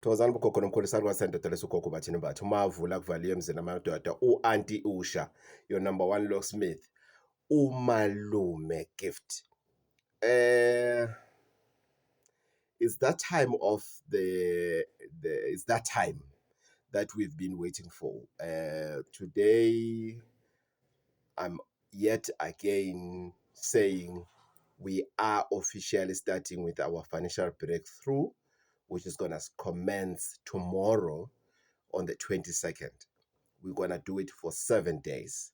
Thokozani bogogo nomkholisani kwasendoda lesugogo bathini bathu mavula kuvaliwe emzini amadoda u-Auntie Usha, your number one locksmith, umalume Gift. It's that time of it's that time that we've been waiting for. Today I'm yet again saying we are officially starting with our financial breakthrough, which is going to commence tomorrow on the 22nd. We're going to do it for 7 days,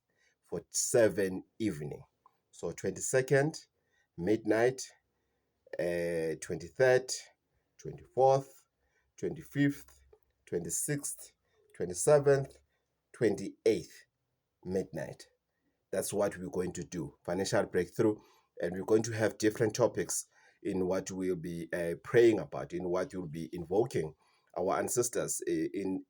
for 7 evening. So 22nd, midnight, 23rd, 24th, 25th, 26th, 27th, 28th, midnight. That's what we're going to do, financial breakthrough. And we're going to have different topics in what we'll be praying about, in what we'll be invoking our ancestors in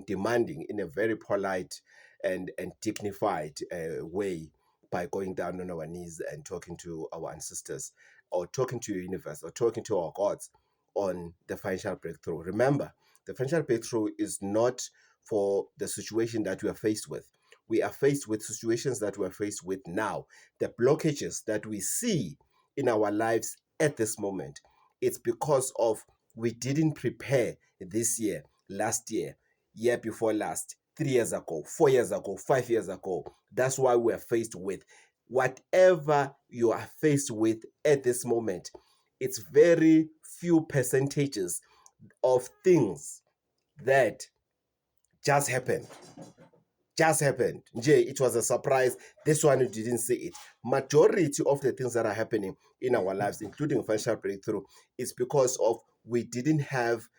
demanding in a very polite and dignified way, by going down on our knees and talking to our ancestors, or talking to your universe, or talking to our gods on the financial breakthrough. Remember, the financial breakthrough is not for the situation that we are faced with. We are faced with situations that we are faced with now. The blockages that we see in our lives at this moment, it's because of we didn't prepare this year, last year, year before last, 3 years ago, 4 years ago, 5 years ago. That's why we are faced with whatever you are faced with at this moment. It's very few percentages of things that just happened. It was a surprise. This one, you didn't see it. Majority of the things that are happening in our lives, including financial breakthrough, is because of we didn't have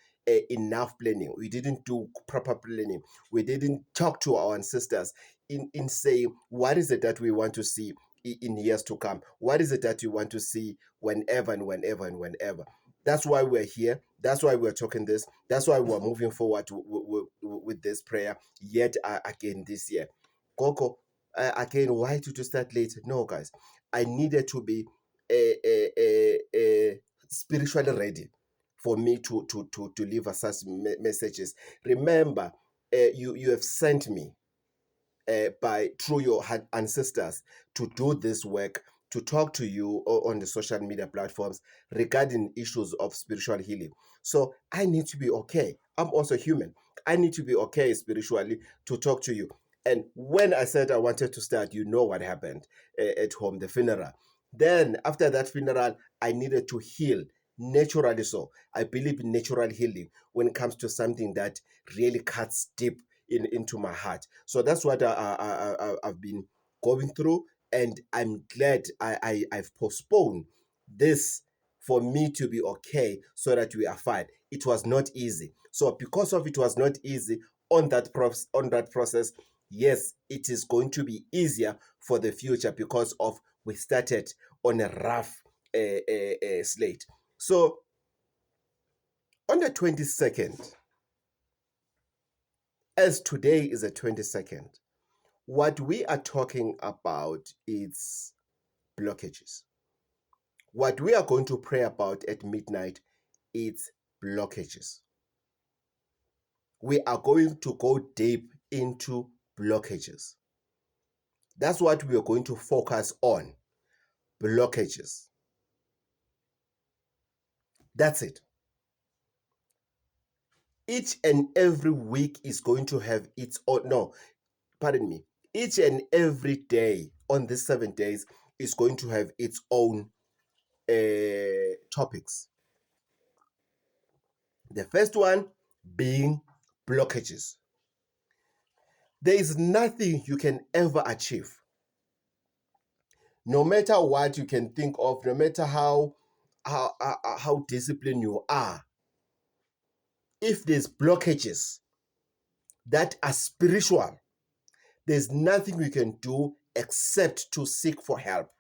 enough planning. We didn't do proper planning. We didn't talk to our ancestors in saying, what is it that we want to see in years to come? What is it that you want to see whenever and whenever and whenever? That's why we're here. That's why we're talking this. That's why we're moving forward with this prayer yet again this year. Coco, again, why did you start late? No, guys, I needed to be spiritually ready for me to deliver such messages. Remember, you have sent me through your ancestors to do this work, to talk to you on the social media platforms regarding issues of spiritual healing. So I need to be okay. I'm also human. I need to be okay spiritually to talk to you. And when I said I wanted to start, you know what happened at home, the funeral. Then after that funeral, I needed to heal naturally. So I believe in natural healing when it comes to something that really cuts deep into my heart. So that's what I've been going through, and I'm glad I've postponed this for me to be okay, so that we are fine. It was not easy. So because of it was not easy on that process, yes, it is going to be easier for the future because of we started on a rough slate. So on the 22nd, as today is the 22nd, what we are talking about is blockages. What we are going to pray about at midnight is blockages. We are going to go deep into blockages. That's what we are going to focus on. Blockages. That's it. Each and every week is going to have its own, no, pardon me. Each and every day on these 7 days is going to have its own topics. The first one being blockages. There is nothing you can ever achieve, no matter what you can think of, no matter how disciplined you are. If there's blockages that are spiritual, there's nothing we can do except to seek for help.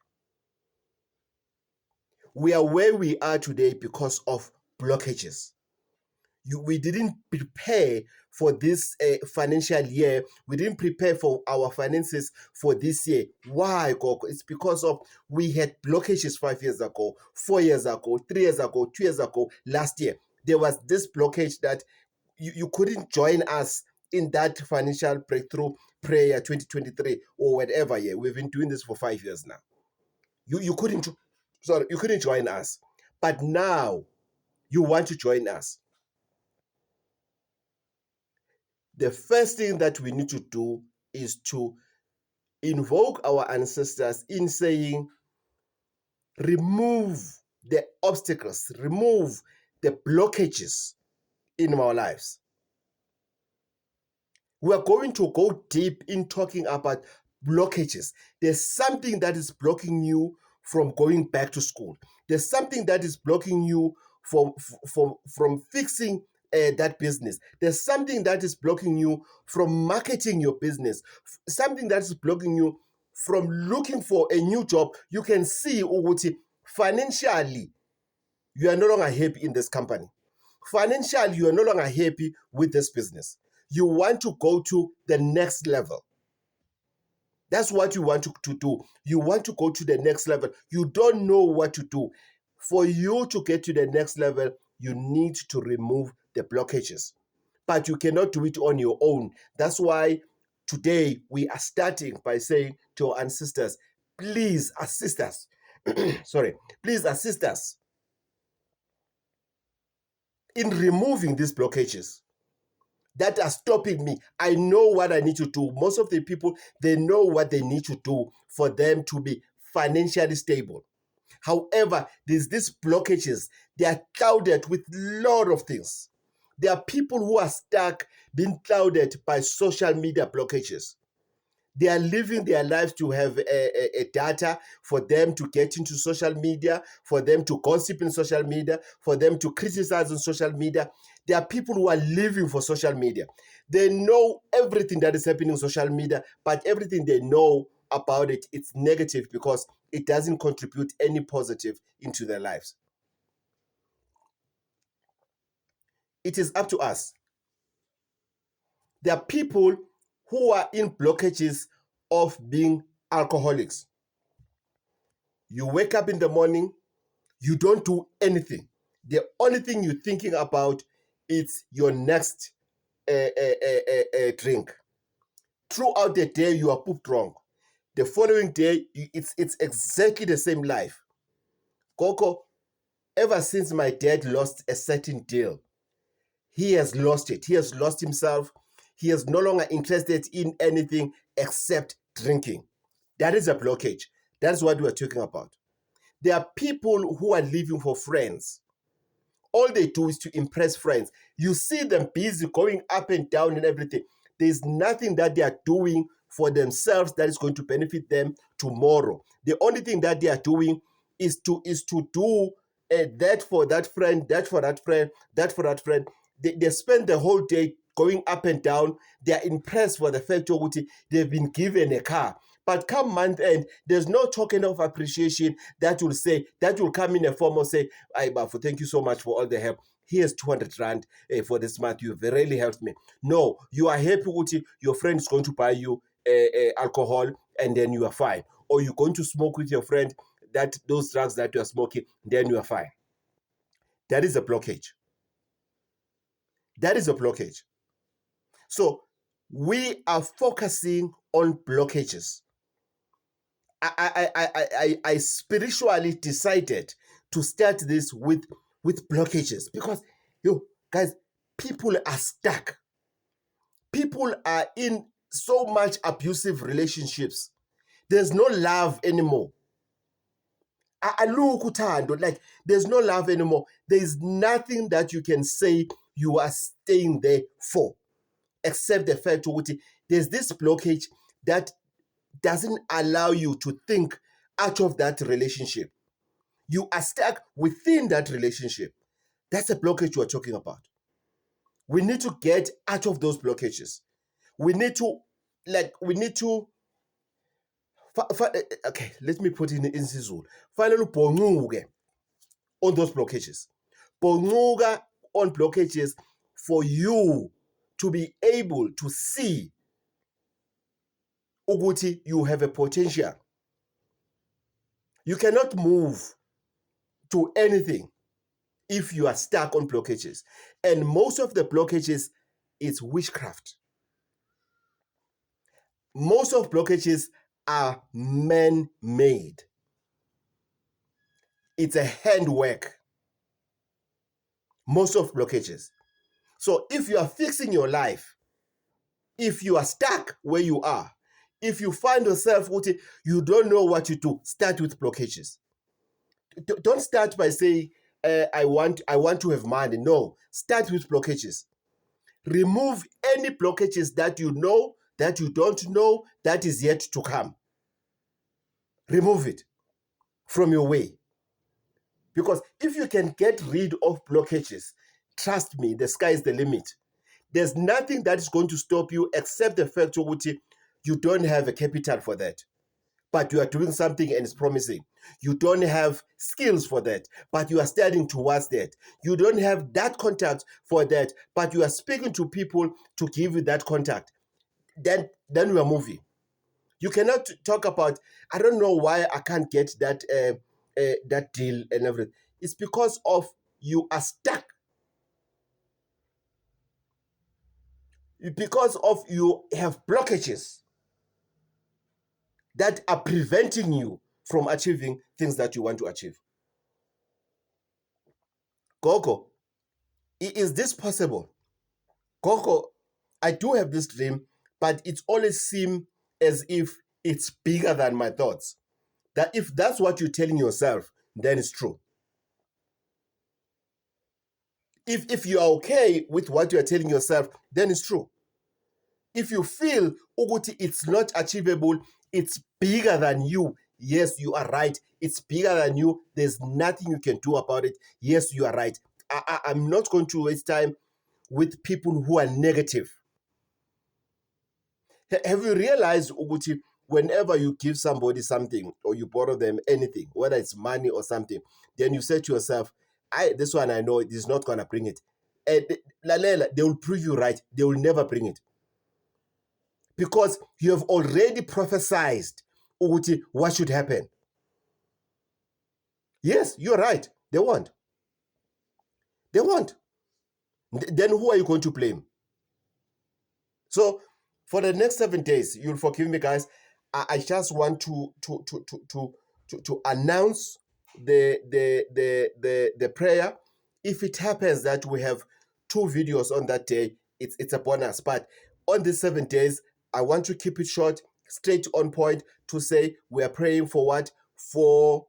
We are where we are today because of blockages. We didn't prepare for this financial year. We didn't prepare for our finances for this year. Why, Gogo? It's because of we had blockages 5 years ago, 4 years ago, 3 years ago, 2 years ago, last year. There was this blockage that you couldn't join us in that financial breakthrough prayer 2023 or whatever year. We've been doing this for 5 years now. You couldn't join us, but now you want to join us. The first thing that we need to do is to invoke our ancestors in saying, remove the obstacles, remove the blockages in our lives. We are going to go deep in talking about blockages. There's something that is blocking you from going back to school. There's something that is blocking you from fixing that business. There's something that is blocking you from marketing your business. Something that is blocking you from looking for a new job. You can see ukuthi financially you are no longer happy in this company. Financially, you are no longer happy with this business. You want to go to the next level. That's what you want to do. You want to go to the next level. You don't know what to do. For you to get to the next level, you need to remove the blockages. But you cannot do it on your own. That's why today we are starting by saying to our ancestors, please assist us. Please assist us in removing these blockages that are stopping me. I know what I need to do. Most of the people, they know what they need to do for them to be financially stable. However, there's these blockages. They are clouded with a lot of things. There are people who are stuck, being clouded by social media blockages. They are living their lives to have a data for them to get into social media, for them to gossip in social media, for them to criticize on social media. There are people who are living for social media. They know everything that is happening on social media, but everything they know about it, it's negative because it doesn't contribute any positive into their lives. It is up to us. There are people who are in blockages of being alcoholics. You wake up in the morning, you don't do anything. The only thing you're thinking about is your next drink. Throughout the day, you are pooped wrong. The following day, it's exactly the same life. Coco, ever since my dad lost a certain deal, he has lost it. He has lost himself. He is no longer interested in anything except drinking. That is a blockage. That's what we are talking about. There are people who are living for friends. All they do is to impress friends. You see them busy going up and down and everything. There's nothing that they are doing for themselves that is going to benefit them tomorrow. The only thing that they are doing is to do that for that friend, that for that friend, that for that friend. They spend the whole day going up and down. They are impressed for the fact that they've been given a car. But come month end, there's no token of appreciation that will come in a form of say, Bafo, thank you so much for all the help. Here's 200 rand for this month. You've really helped me. No, you are happy with it. Your friend is going to buy you alcohol and then you are fine. Or you're going to smoke with your friend those drugs that you are smoking, then you are fine. That is a blockage. That is a blockage. So we are focusing on blockages. I spiritually decided to start this with blockages because guys, people are stuck. People are in so much abusive relationships. There's no love anymore. Like there's no love anymore. There's nothing that you can say you are staying there for, except the fact that there's this blockage that doesn't allow you to think out of that relationship. You are stuck within that relationship. That's a blockage we're talking about. We need to get out of those blockages. We need to okay, let me put it in Sizulu. Finally, bonguke on those blockages. Bonguka on blockages for you to be able to see ukuthi you have a potential. You cannot move to anything if you are stuck on blockages. And most of the blockages is witchcraft. Most of blockages are man-made. It's a handwork. Most of blockages. So if you are fixing your life, if you are stuck where you are, if you find yourself, you don't know what to do, start with blockages. Don't start by saying, I want to have money. No, start with blockages. Remove any blockages that you know, that you don't know, that is yet to come. Remove it from your way. Because if you can get rid of blockages, trust me, the sky is the limit. There's nothing that is going to stop you except the fact that you don't have a capital for that, but you are doing something and it's promising. You don't have skills for that, but you are studying towards that. You don't have that contact for that, but you are speaking to people to give you that contact. Then we are moving. You cannot talk about, I don't know why I can't get that that deal and everything. It's because of you are stuck. Because of you have blockages that are preventing you from achieving things that you want to achieve. Gogo, is this possible? Gogo, I do have this dream, but it always seems as if it's bigger than my thoughts. That if that's what you're telling yourself, then it's true. If you are okay with what you are telling yourself, then it's true. If you feel it's not achievable, it's bigger than you, yes, you are right. It's bigger than you. There's nothing you can do about it. Yes, you are right. I'm not going to waste time with people who are negative. Have you realized, Uguti, whenever you give somebody something or you borrow them anything, whether it's money or something, then you say to yourself, this one I know is not going to bring it. And they will prove you right. They will never bring it. Because you have already prophesied Uguti, what should happen. Yes, you're right. They won't. They won't. Then who are you going to blame? So for the next 7 days, you'll forgive me, guys. I just want to announce the prayer. If it happens that we have 2 videos on that day, it's a bonus. But on these 7 days, I want to keep it short, straight on point, to say we are praying for what? For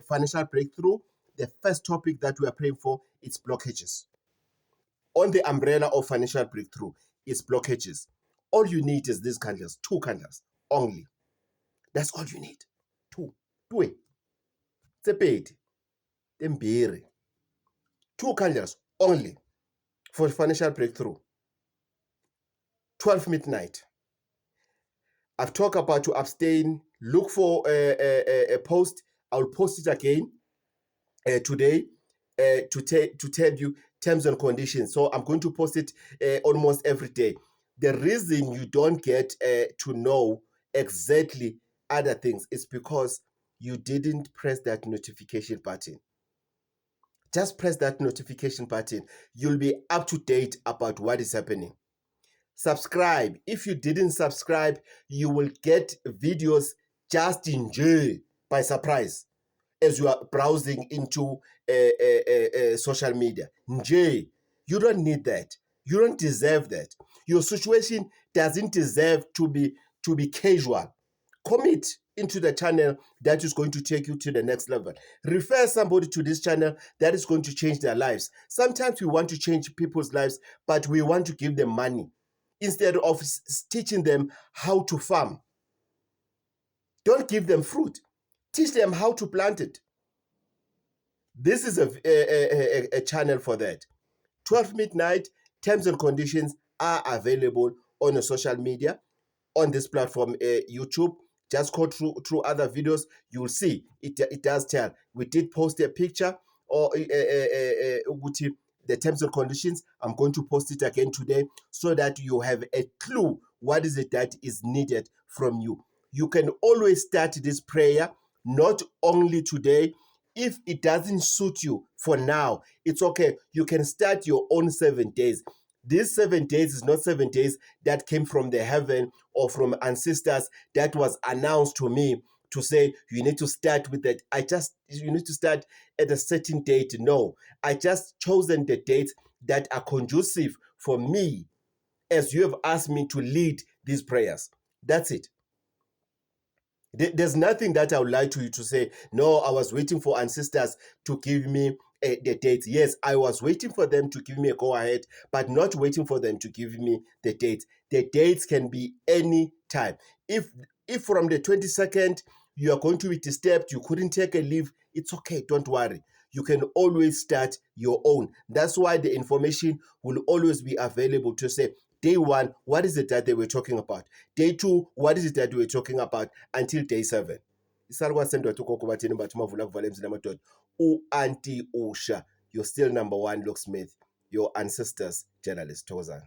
financial breakthrough. The first topic that we are praying for is blockages. On the umbrella of financial breakthrough is blockages. All you need is these candles, 2 candles only. That's all you need. 2. 2 candles only for financial breakthrough. 12 midnight. I've talked about to abstain. Look for a post. I'll post it again today to tell you terms and conditions. So I'm going to post it almost every day. The reason you don't get to know exactly other things is because you didn't press that notification button. Just press that notification button. You'll be up to date about what is happening. Subscribe. If you didn't subscribe, you will get videos just in jail by surprise as you are browsing into social media. Nje, you don't need that. You don't deserve that. Your situation doesn't deserve to be casual. Commit into the channel that is going to take you to the next level. Refer somebody to this channel that is going to change their lives. Sometimes we want to change people's lives, but we want to give them money instead of teaching them how to farm. Don't give them fruit. Teach them how to plant it. This is a channel for that. 12 midnight, terms and conditions are available on the social media, on this platform, YouTube. Just go through other videos. You'll see it does tell. We did post a picture or the terms and conditions. I'm going to post it again today so that you have a clue what is it that is needed from you. You can always start this prayer, not only today. If it doesn't suit you for now, it's okay. You can start your own 7 days. These 7 days is not 7 days that came from the heaven or from ancestors that was announced to me to say you need to start with that. You need to start at a certain date. No, I just chosen the dates that are conducive for me as you have asked me to lead these prayers. That's it. There's nothing that I would like to you to say, no, I was waiting for ancestors to give me the dates. Yes, I was waiting for them to give me a go ahead, but not waiting for them to give me the dates. The dates can be any time. If from the 22nd you are going to be disturbed, you couldn't take a leave, it's okay, don't worry. You can always start your own. That's why the information will always be available to say, day 1, what is it that they were talking about? Day 2, what is it that we were talking about until day 7? Isari kwasendwa tukhokho bathini bathi mavula kuvala emzini amadoda. U-Auntie Usha, you're still number 1 locksmith, your ancestors journalist. Thokozani.